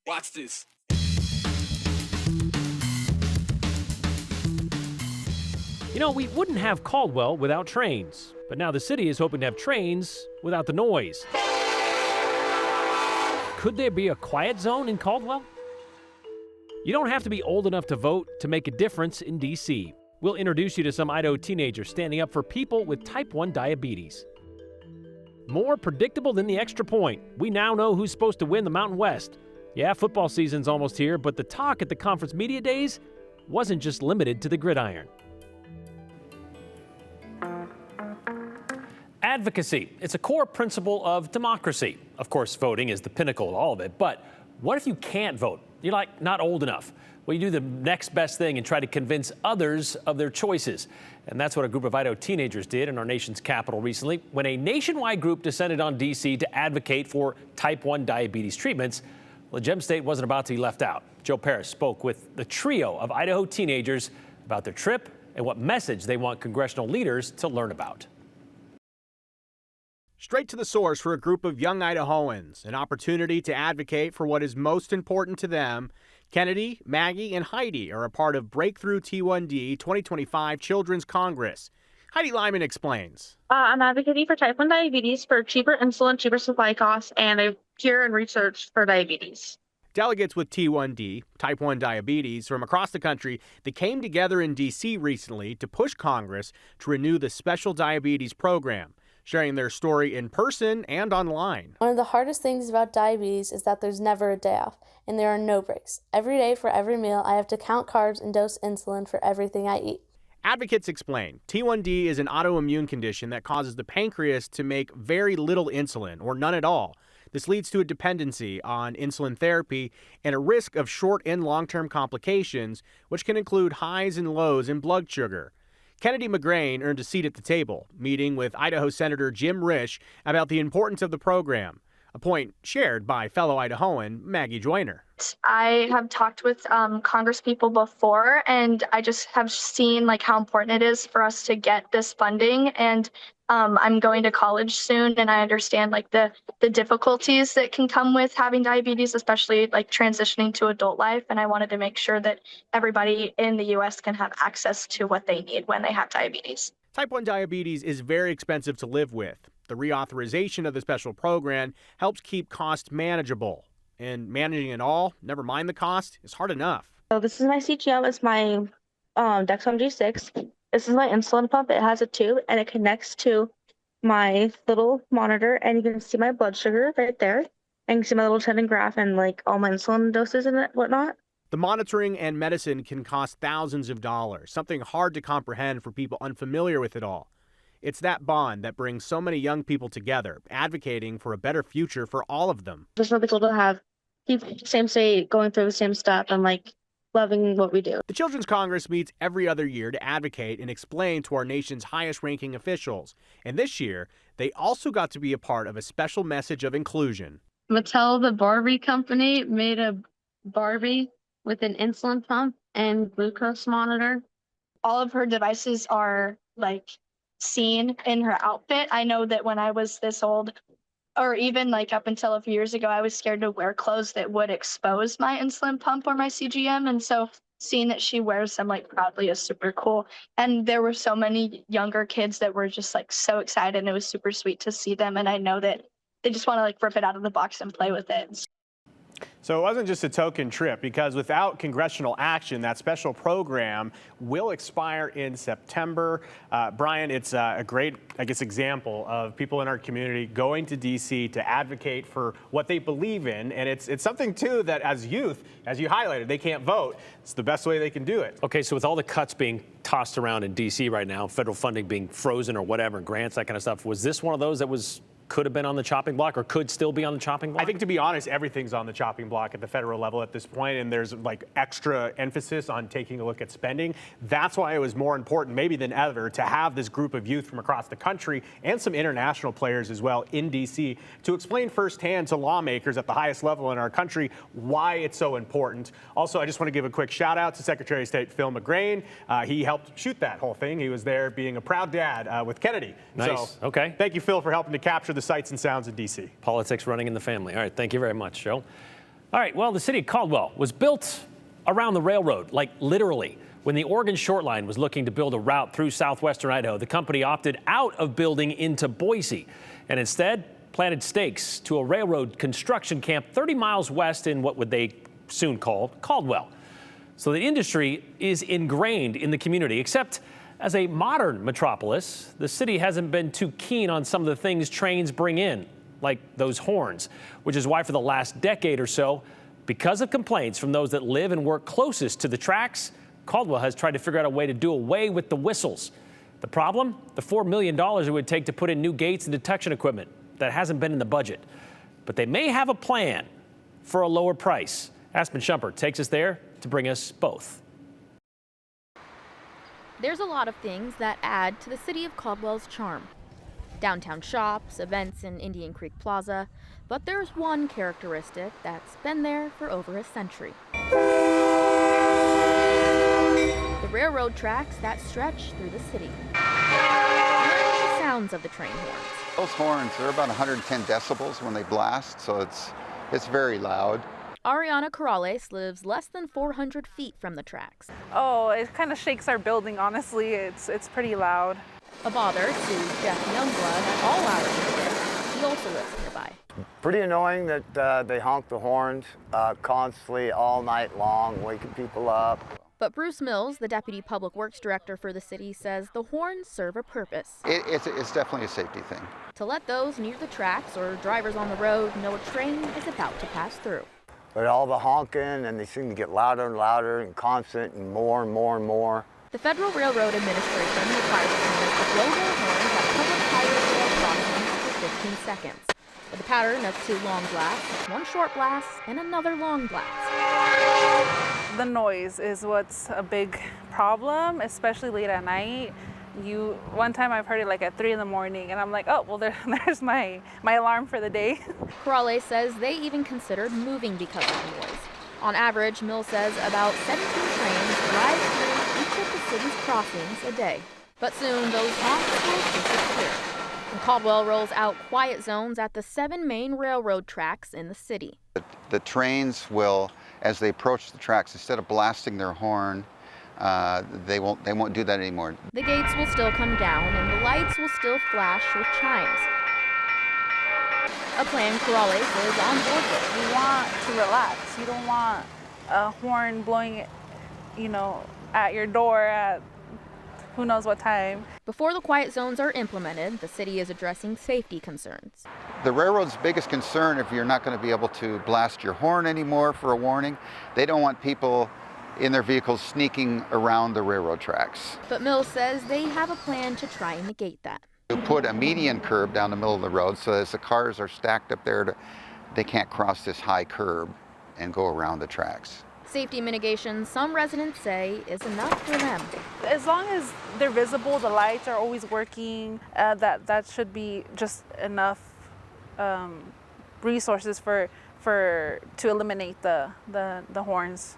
Watch this. You know, we wouldn't have Caldwell without trains, but now the city is hoping to have trains without the noise. Could there be a quiet zone in Caldwell? You don't have to be old enough to vote to make a difference in D.C. We'll introduce you to some Idaho teenagers standing up for people with type 1 diabetes. More predictable than the extra point, we now know who's supposed to win the Mountain West. Yeah, football season's almost here, but the talk at the conference media days wasn't just limited to the gridiron. Advocacy. It's a core principle of democracy. Of course, voting is the pinnacle of all of it, but what if you can't vote? You're like not old enough. Well, you do the next best thing and try to convince others of their choices. And that's what a group of Idaho teenagers did in our nation's capital recently when a nationwide group descended on D.C. to advocate for type 1 diabetes treatments. Well, Gem State wasn't about to be left out. Joe Paris spoke with the trio of Idaho teenagers about their trip and what message they want congressional leaders to learn about. Straight to the source for a group of young Idahoans, an opportunity to advocate for what is most important to them. Kennedy, Maggie, and Heidi are a part of Breakthrough T1D 2025 Children's Congress. Heidi Lyman explains. I'm advocating for type 1 diabetes for cheaper insulin, cheaper supply costs, and a cure and research for diabetes. Delegates with T1D, type 1 diabetes, from across the country, they came together in D.C. recently to push Congress to renew the special diabetes program, sharing their story in person and online. One of the hardest things about diabetes is that there's never a day off, and there are no breaks. Every day for every meal, I have to count carbs and dose insulin for everything I eat. Advocates explain T1D is an autoimmune condition that causes the pancreas to make very little insulin, or none at all. This leads to a dependency on insulin therapy and a risk of short and long-term complications, which can include highs and lows in blood sugar. Kennedy McGrain earned a seat at the table, meeting with Idaho Senator Jim Risch about the importance of the program, a point shared by fellow Idahoan Maggie Joyner. I have talked with Congress people before, and I just have seen how important it is for us to get this funding. And I'm going to college soon, and I understand the difficulties that can come with having diabetes, especially transitioning to adult life. And I wanted to make sure that everybody in the U.S. can have access to what they need when they have diabetes. Type 1 diabetes is very expensive to live with. The reauthorization of the special program helps keep costs manageable. And managing it all, never mind the cost, is hard enough. So this is my CGM. It's my Dexcom G6. This is my insulin pump. It has a tube, and it connects to my little monitor, and you can see my blood sugar right there. And you can see my little trending graph and all my insulin doses and whatnot. The monitoring and medicine can cost thousands of dollars, something hard to comprehend for people unfamiliar with it all. It's that bond that brings so many young people together, advocating for a better future for all of them. It's really cool to have people in the same state going through the same stuff and loving what we do. The Children's Congress meets every other year to advocate and explain to our nation's highest-ranking officials. And this year, they also got to be a part of a special message of inclusion. Mattel, the Barbie company, made a Barbie with an insulin pump and glucose monitor. All of her devices are seen in her outfit. I know that when I was this old, or even up until a few years ago, I was scared to wear clothes that would expose my insulin pump or my CGM. And so seeing that she wears them proudly is super cool. And there were so many younger kids that were just so excited, and it was super sweet to see them. And I know that they just want to rip it out of the box and play with it. So it wasn't just a token trip, because without congressional action, that special program will expire in September. Brian, it's a great, example of people in our community going to D.C. to advocate for what they believe in. And it's something, too, that as youth, as you highlighted, they can't vote. It's the best way they can do it. Okay, so with all the cuts being tossed around in D.C. right now, federal funding being frozen or whatever, grants, that kind of stuff, was this one of those that could have been on the chopping block or could still be on the chopping block? I think, to be honest, everything's on the chopping block at the federal level at this point, and there's extra emphasis on taking a look at spending. That's why it was more important maybe than ever to have this group of youth from across the country and some international players as well in D.C. to explain firsthand to lawmakers at the highest level in our country why it's so important. Also, I just want to give a quick shout out to Secretary of State Phil McGrain. He helped shoot that whole thing. He was there being a proud dad with Kennedy. Nice. So, okay. Thank you, Phil, for helping to capture the sights and sounds of D.C. Politics running in the family. All right, thank you very much, Joe. All right, well, the city of Caldwell was built around the railroad, like literally. When the Oregon Short Line was looking to build a route through southwestern Idaho, the company opted out of building into Boise and instead planted stakes to a railroad construction camp 30 miles west in what would they soon call Caldwell. So the industry is ingrained in the community, except as a modern metropolis, the city hasn't been too keen on some of the things trains bring in, like those horns, which is why for the last decade or so, because of complaints from those that live and work closest to the tracks, Caldwell has tried to figure out a way to do away with the whistles. The problem? The $4 million it would take to put in new gates and detection equipment. That hasn't been in the budget. But they may have a plan for a lower price. Aspen Shumpert takes us there to bring us both. There's a lot of things that add to the city of Caldwell's charm. Downtown shops, events in Indian Creek Plaza, but there's one characteristic that's been there for over a century. The railroad tracks that stretch through the city. And the sounds of the train horns. Those horns, they're about 110 decibels when they blast, so it's very loud. Ariana Corrales lives less than 400 feet from the tracks. Oh, it kind of shakes our building, honestly. It's pretty loud. A bother to Jeff Youngblood at all hours of the day. He also lives nearby. Pretty annoying that they honk the horns constantly all night long, waking people up. But Bruce Mills, the Deputy Public Works Director for the city, says the horns serve a purpose. It's definitely a safety thing. To let those near the tracks or drivers on the road know a train is about to pass through. But all the honking, and they seem to get louder and louder and constant and more and more and more. The Federal Railroad Administration requires trains to blow their horns at public highway rail crossings for 15 seconds, with a pattern of 2 long blasts, 1 short blast, and another long blast. The noise is what's a big problem, especially late at night. One time I've heard it like at 3 in the morning, and I'm like, oh, well, there's my alarm for the day. Corrales says they even considered moving because of the noise. On average, Mills says about 17 trains drive through each of the city's crossings a day. But soon, those honks will disappear. And Caldwell rolls out quiet zones at the 7 main railroad tracks in the city. The trains will, as they approach the tracks, instead of blasting their horn, they won't do that anymore. The gates will still come down and the lights will still flash with chimes. A plan Corrales is on board with. You want to relax. You don't want a horn blowing, at your door at who knows what time. Before the quiet zones are implemented, the city is addressing safety concerns. The railroad's biggest concern, if you're not going to be able to blast your horn anymore for a warning, they don't want people in their vehicles sneaking around the railroad tracks. But Mills says they have a plan to try and negate that. To put a median curb down the middle of the road so as the cars are stacked up there, they can't cross this high curb and go around the tracks. Safety mitigation, some residents say, is enough for them. As long as they're visible, the lights are always working, that should be just enough resources to eliminate the horns.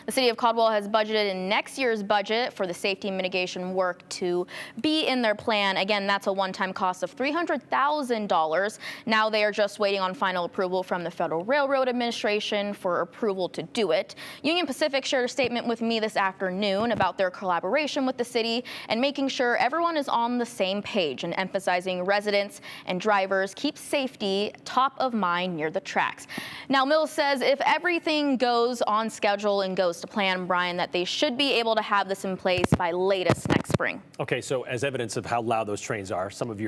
The city of Caldwell has budgeted in next year's budget for the safety mitigation work to be in their plan. Again, that's a one-time cost of $300,000. Now they are just waiting on final approval from the Federal Railroad Administration for approval to do it. Union Pacific shared a statement with me this afternoon about their collaboration with the city and making sure everyone is on the same page and emphasizing residents and drivers keep safety top of mind near the tracks. Now, Mills says if everything goes on schedule and goes to plan, Brian, that they should be able to have this in place by latest next spring. Okay, so as evidence of how loud those trains are, some of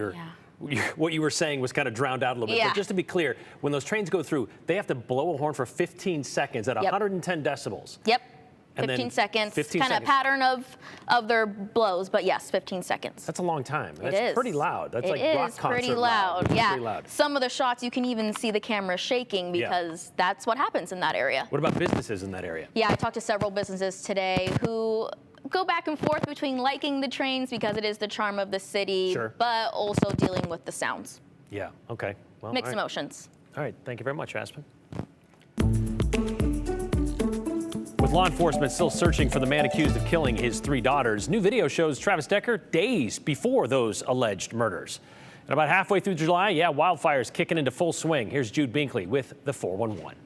what you were saying was kind of drowned out a little bit. But just to be clear, when those trains go through, they have to blow a horn for 15 seconds at 110 decibels. Yep. And 15 seconds, 15 kind of pattern of their blows, but yes, 15 seconds. That's a long time. It That's is. pretty loud. That's it like is rock concert pretty loud. It's Yeah. pretty loud. Some of the shots you can even see the camera shaking because that's what happens in that area. What about businesses in that area? Yeah, I talked to several businesses today who go back and forth between liking the trains because it is the charm of the city, but also dealing with the sounds. Yeah, okay. Well, Mixed emotions. All right, thank you very much, Aspen. With law enforcement still searching for the man accused of killing his 3 daughters, new video shows Travis Decker days before those alleged murders. And about halfway through July, wildfires kicking into full swing. Here's Jude Binkley with the 411.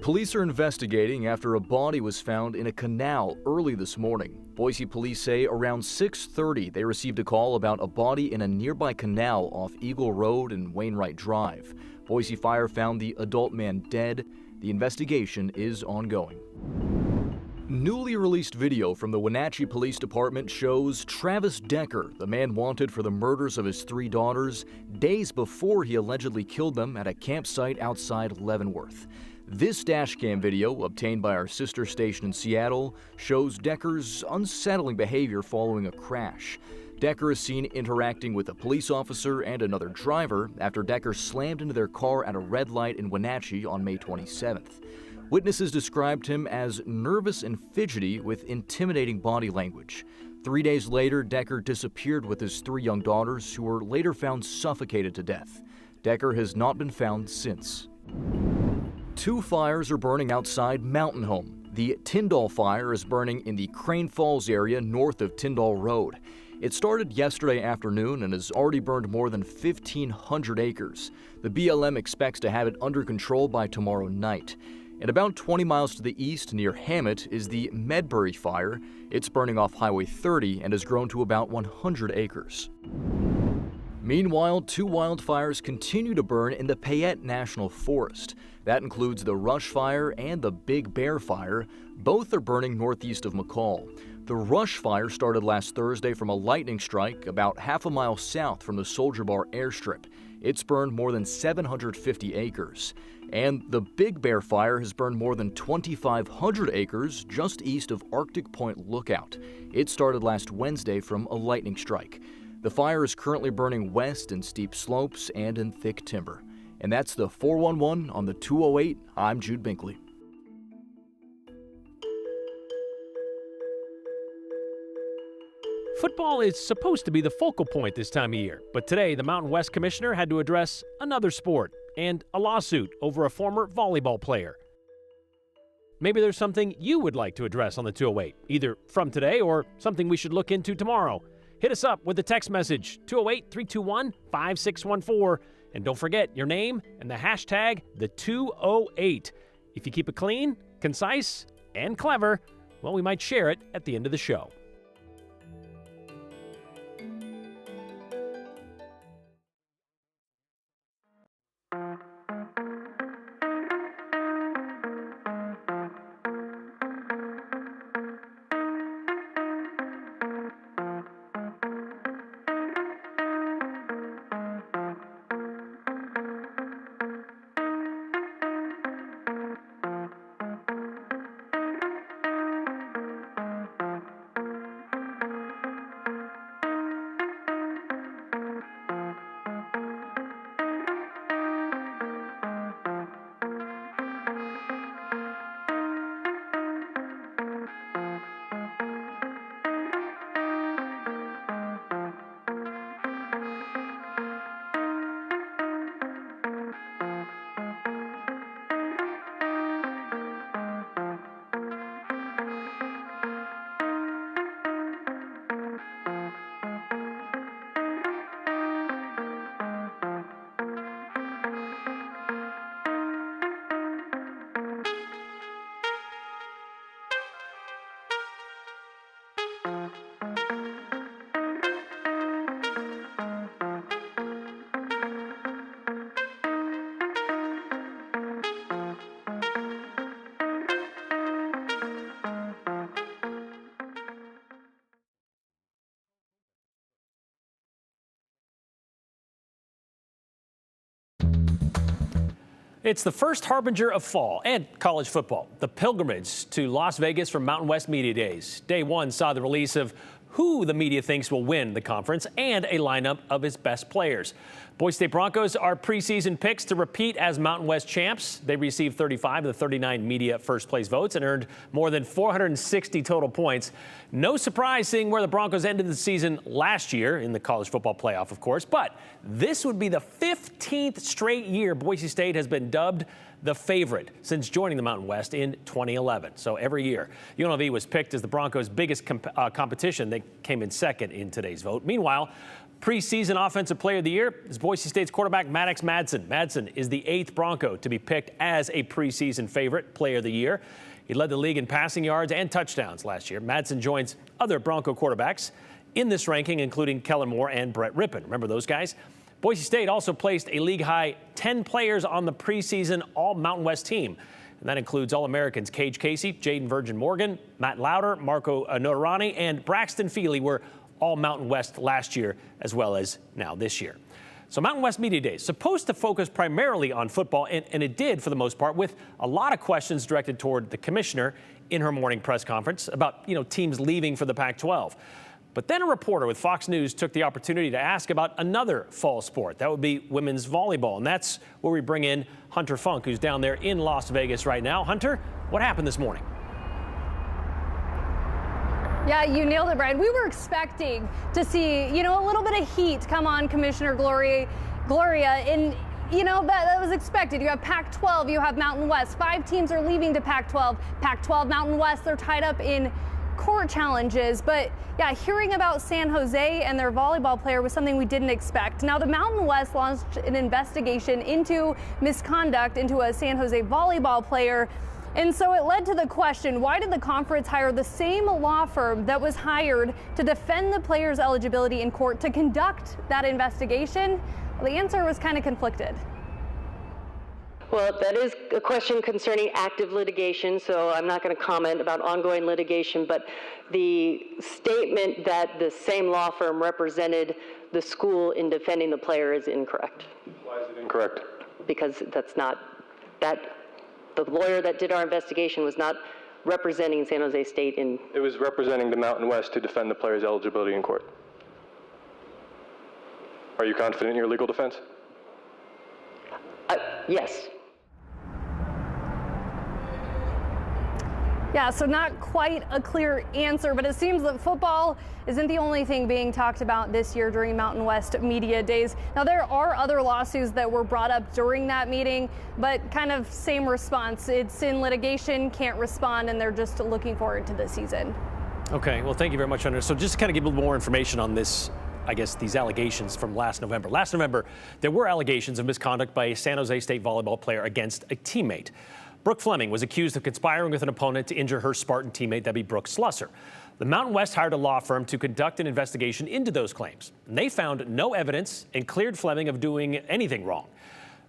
Police are investigating after a body was found in a canal early this morning. Boise police say around 6:30 they received a call about a body in a nearby canal off Eagle Road and Wainwright Drive. Boise Fire found the adult man dead. The investigation is ongoing. Newly released video from the Wenatchee Police Department shows Travis Decker, the man wanted for the murders of his 3 daughters, days before he allegedly killed them at a campsite outside Leavenworth. This dashcam video, obtained by our sister station in Seattle, shows Decker's unsettling behavior following a crash. Decker is seen interacting with a police officer and another driver after Decker slammed into their car at a red light in Wenatchee on May 27th. Witnesses described him as nervous and fidgety with intimidating body language. 3 days later, Decker disappeared with his 3 young daughters, who were later found suffocated to death. Decker has not been found since. 2 fires are burning outside Mountain Home. The Tyndall fire is burning in the Crane Falls area north of Tyndall Road. It started yesterday afternoon and has already burned more than 1,500 acres. The BLM expects to have it under control by tomorrow night. And about 20 miles to the east near Hammett is the Medbury fire. It's burning off Highway 30 and has grown to about 100 acres. Meanwhile, 2 wildfires continue to burn in the Payette National Forest. That includes the Rush Fire and the Big Bear Fire. Both are burning northeast of McCall. The Rush Fire started last Thursday from a lightning strike about half a mile south from the Soldier Bar airstrip. It's burned more than 750 acres. And the Big Bear Fire has burned more than 2,500 acres just east of Arctic Point Lookout. It started last Wednesday from a lightning strike. The fire is currently burning west in steep slopes and in thick timber. And that's the 411 on the 208. I'm Jude Binkley. Football is supposed to be the focal point this time of year, but today the Mountain West Commissioner had to address another sport and a lawsuit over a former volleyball player. Maybe there's something you would like to address on the 208, either from today or something we should look into tomorrow. Hit us up with a text message, 208-321-5614. And don't forget your name and the hashtag the208. If you keep it clean, concise, and clever, well, we might share it at the end of the show. It's the first harbinger of fall and college football, the pilgrimage to Las Vegas for Mountain West Media Days. Day 1 saw the release of who the media thinks will win the conference and a lineup of its best players. Boise State Broncos are preseason picks to repeat as Mountain West champs. They received 35 of the 39 media first place votes and earned more than 460 total points. No surprise seeing where the Broncos ended the season last year in the college football playoff, of course, but this would be the 15th straight year Boise State has been dubbed the favorite since joining the Mountain West in 2011. So every year, UNLV was picked as the Broncos' biggest competition. They came in second in today's vote. Meanwhile, preseason Offensive Player of the Year is Boise State's quarterback Maddox Madsen. Madsen is the 8th Bronco to be picked as a preseason favorite Player of the Year. He led the league in passing yards and touchdowns last year. Madsen joins other Bronco quarterbacks in this ranking, including Kellen Moore and Brett Rippon. Remember those guys? Boise State also placed a league-high 10 players on the preseason All-Mountain West team. And that includes All-Americans Cage Casey, Jaden Virgin Morgan, Matt Lauder, Marco Notarani, and Braxton Feely were All-Mountain West last year, as well as now this year. So Mountain West Media Days, supposed to focus primarily on football, and it did for the most part, with a lot of questions directed toward the commissioner in her morning press conference about, teams leaving for the Pac-12. But then a reporter with Fox News took the opportunity to ask about another fall sport. That would be women's volleyball. And that's where we bring in Hunter Funk, who's down there in Las Vegas right now. Hunter, what happened this morning? Yeah, you nailed it, Brian. We were expecting to see, a little bit of heat come on Commissioner Gloria. And, that was expected. You have Pac-12, you have Mountain West. 5 teams are leaving to Pac-12. Pac-12, Mountain West, they're tied up in court challenges. But yeah, hearing about San Jose and their volleyball player was something we didn't expect. Now, the Mountain West launched an investigation into misconduct into a San Jose volleyball player. And so it led to the question, why did the conference hire the same law firm that was hired to defend the player's eligibility in court to conduct that investigation? Well, the answer was kind of conflicted. Well, that is a question concerning active litigation, so I'm not going to comment about ongoing litigation, but the statement that the same law firm represented the school in defending the player is incorrect. Why is it incorrect? Because the lawyer that did our investigation was not representing San Jose State in... It was representing the Mountain West to defend the player's eligibility in court. Are you confident in your legal defense? Yes. Yeah, so not quite a clear answer, but it seems that football isn't the only thing being talked about this year during Mountain West Media Days. Now, there are other lawsuits that were brought up during that meeting, but kind of same response. It's in litigation, can't respond, and they're just looking forward to the season. Okay, well, thank you very much, Hunter. So just to kind of give a little more information on this, I guess, these allegations from last November. Last November, there were allegations of misconduct by a San Jose State volleyball player against a teammate. Brooke Fleming was accused of conspiring with an opponent to injure her Spartan teammate, that'd be Brooke Slusser. The Mountain West hired a law firm to conduct an investigation into those claims. And they found no evidence and cleared Fleming of doing anything wrong.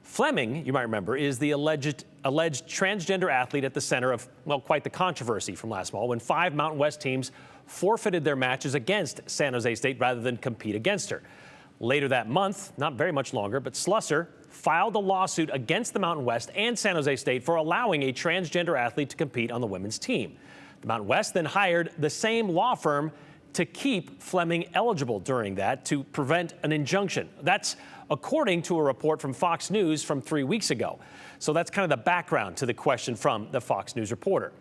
Fleming, you might remember, is the alleged transgender athlete at the center of, well, quite the controversy from last fall when 5 Mountain West teams forfeited their matches against San Jose State rather than compete against her. Later that month, not very much longer, but Slusser filed a lawsuit against the Mountain West and San Jose State for allowing a transgender athlete to compete on the women's team. The Mountain West then hired the same law firm to keep Fleming eligible during that to prevent an injunction. That's according to a report from Fox News from 3 weeks ago. So that's kind of the background to the question from the Fox News reporter.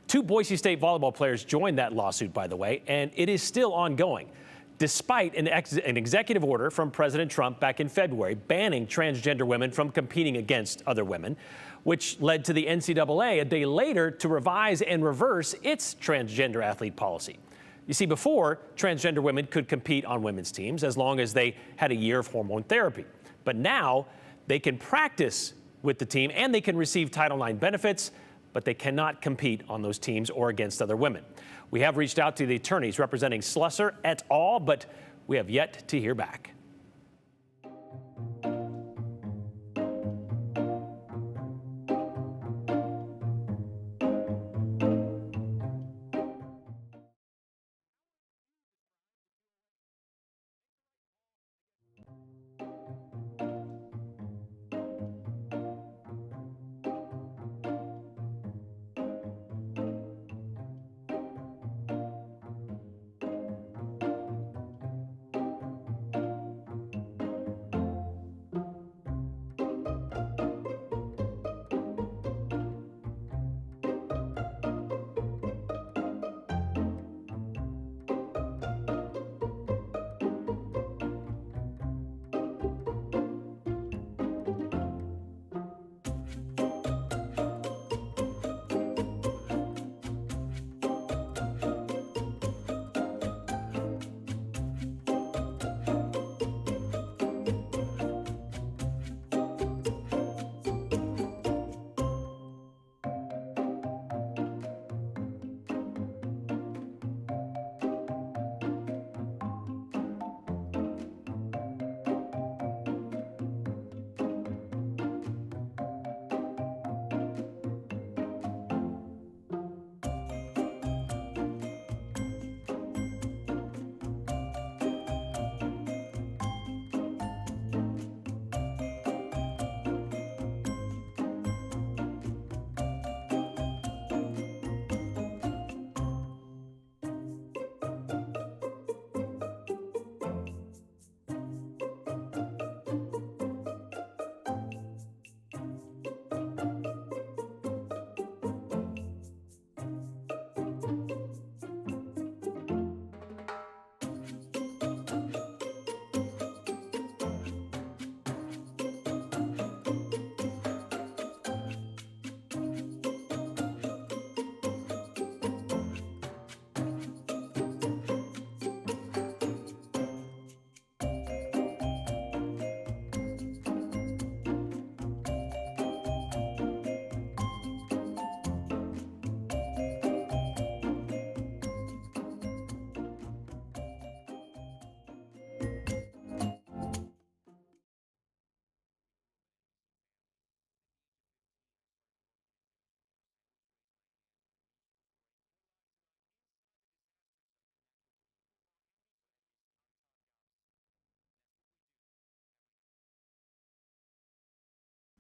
2 Boise State volleyball players joined that lawsuit, by the way, and it is still ongoing, despite an executive order from President Trump back in February banning transgender women from competing against other women, which led to the NCAA a day later to revise and reverse its transgender athlete policy. You see, before, transgender women could compete on women's teams as long as they had a year of hormone therapy. But now they can practice with the team and they can receive Title IX benefits, but they cannot compete on those teams or against other women. We have reached out to the attorneys representing Slusser et al., but we have yet to hear back.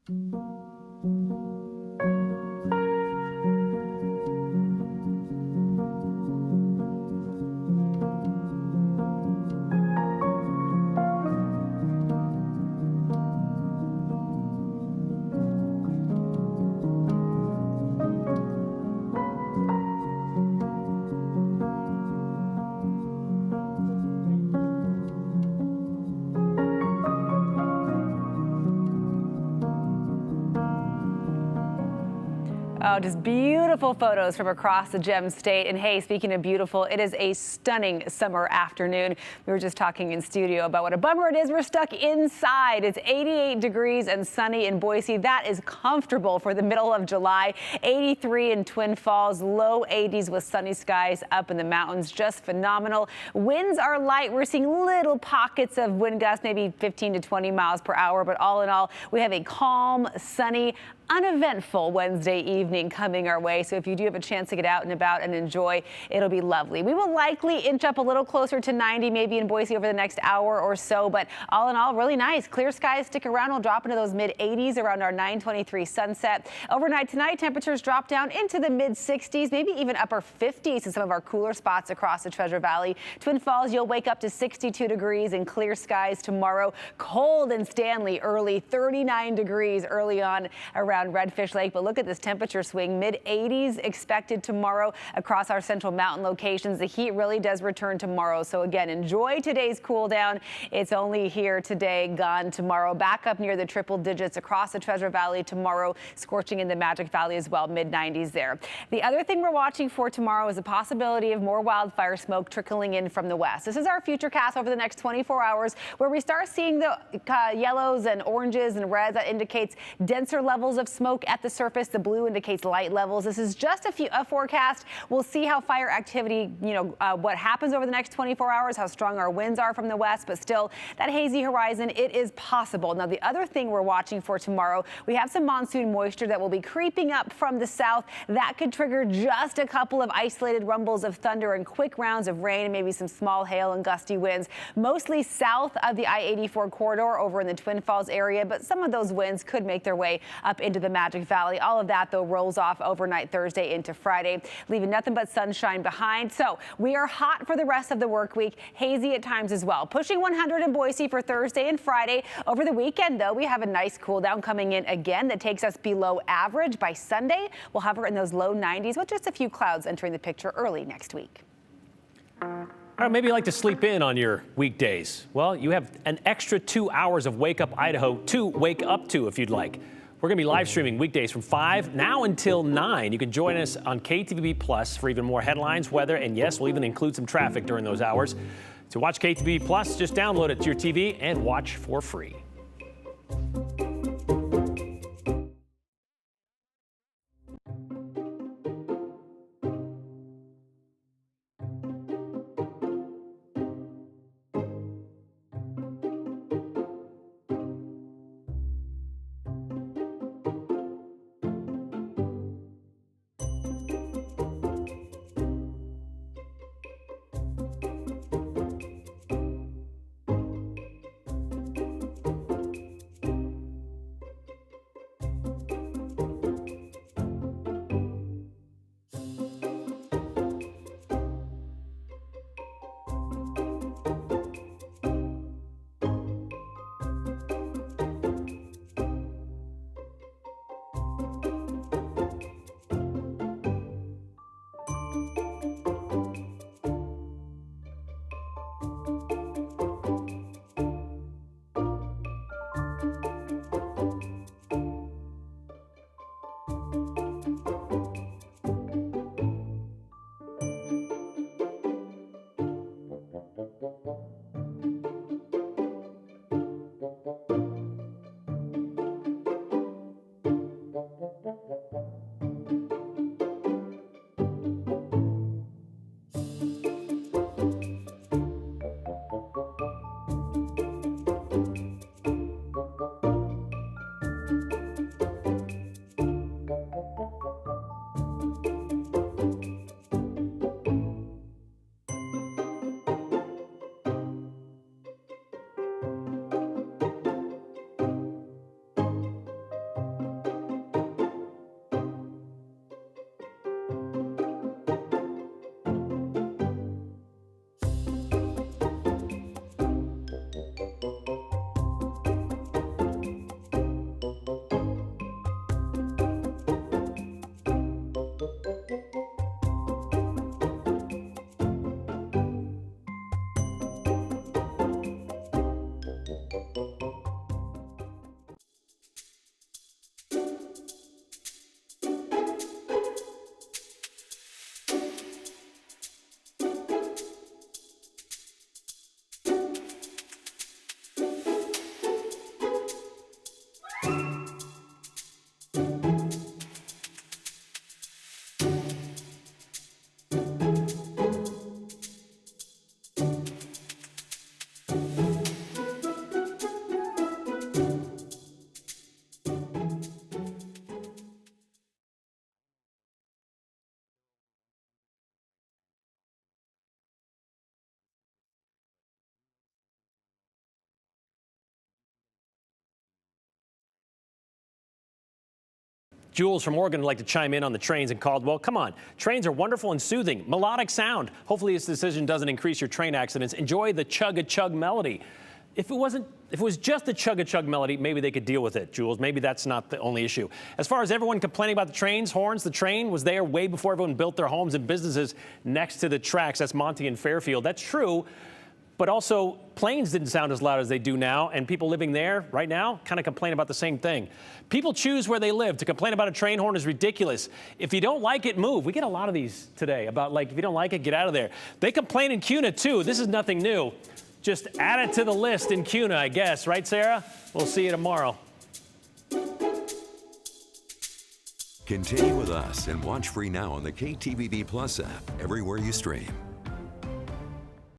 Oh, just beautiful photos from across the Gem State. And hey, speaking of beautiful, it is a stunning summer afternoon. We were just talking in studio about what a bummer it is. We're stuck inside. It's 88 degrees and sunny in Boise. That is comfortable for the middle of July. 83 in Twin Falls, low 80s with sunny skies up in the mountains. Just phenomenal. Winds are light. We're seeing little pockets of wind gusts, maybe 15 to 20 miles per hour. But all in all, we have a calm, sunny, uneventful Wednesday evening coming our way. So if you do have a chance to get out and about and enjoy, it'll be lovely. We will likely inch up a little closer to 90 maybe in Boise over the next hour or so, but all in all, really nice. Clear skies stick around. We'll drop into those mid 80s around our 9:23 sunset. Overnight tonight, temperatures drop down into the mid 60s, maybe even upper 50s in some of our cooler spots across the Treasure Valley. Twin Falls, you'll wake up to 62 degrees and clear skies tomorrow. Cold in Stanley early, 39 degrees early on around Redfish Lake, but look at this temperature swing, mid 80s expected tomorrow across our Central Mountain locations. The heat really does return tomorrow. So again, enjoy today's cool down. It's only here today, gone tomorrow. Back up near the triple digits across the Treasure Valley tomorrow, scorching in the Magic Valley as well, mid 90s there. The other thing we're watching for tomorrow is the possibility of more wildfire smoke trickling in from the west. This is our future cast over the next 24 hours where we start seeing the yellows and oranges and reds. That indicates denser levels of smoke at the surface. The blue indicates light levels. This is just a forecast. We'll see how fire activity, what happens over the next 24 hours, how strong our winds are from the west, but still that hazy horizon, it is possible. Now, the other thing we're watching for tomorrow, we have some monsoon moisture that will be creeping up from the south. That could trigger just a couple of isolated rumbles of thunder and quick rounds of rain and maybe some small hail and gusty winds, mostly south of the I-84 corridor over in the Twin Falls area, but some of those winds could make their way up into the Magic Valley. All of that, though, rolls off overnight Thursday into Friday, leaving nothing but sunshine behind. So we are hot for the rest of the work week, hazy at times as well. Pushing 100 in Boise for Thursday and Friday. Over the weekend, though, we have a nice cool down coming in again that takes us below average. By Sunday, we'll hover in those low 90s with just a few clouds entering the picture early next week. All right, maybe you like to sleep in on your weekdays. Well, you have an extra 2 hours of Wake Up Idaho to wake up to if you'd like. We're going to be live streaming weekdays from 5 now until 9. You can join us on KTVB Plus for even more headlines, weather, and yes, we'll even include some traffic during those hours. To watch KTVB Plus, just download it to your TV and watch for free. Jules from Oregon would like to chime in on the trains in Caldwell. Come on, trains are wonderful and soothing, melodic sound. Hopefully this decision doesn't increase your train accidents. Enjoy the chug-a-chug melody. If it was just the chug-a-chug melody, maybe they could deal with it, Jules. Maybe that's not the only issue. As far as everyone complaining about the trains, horns, the train was there way before everyone built their homes and businesses next to the tracks. That's Monty and Fairfield. That's true. But also, planes didn't sound as loud as they do now, and people living there right now kind of complain about the same thing. People choose where they live. To complain about a train horn is ridiculous. If you don't like it, move. We get a lot of these today about, like, if you don't like it, get out of there. They complain in CUNA, too. This is nothing new. Just add it to the list in CUNA, I guess. Right, Sarah? We'll see you tomorrow. Continue with us and watch free now on the KTVB Plus app everywhere you stream.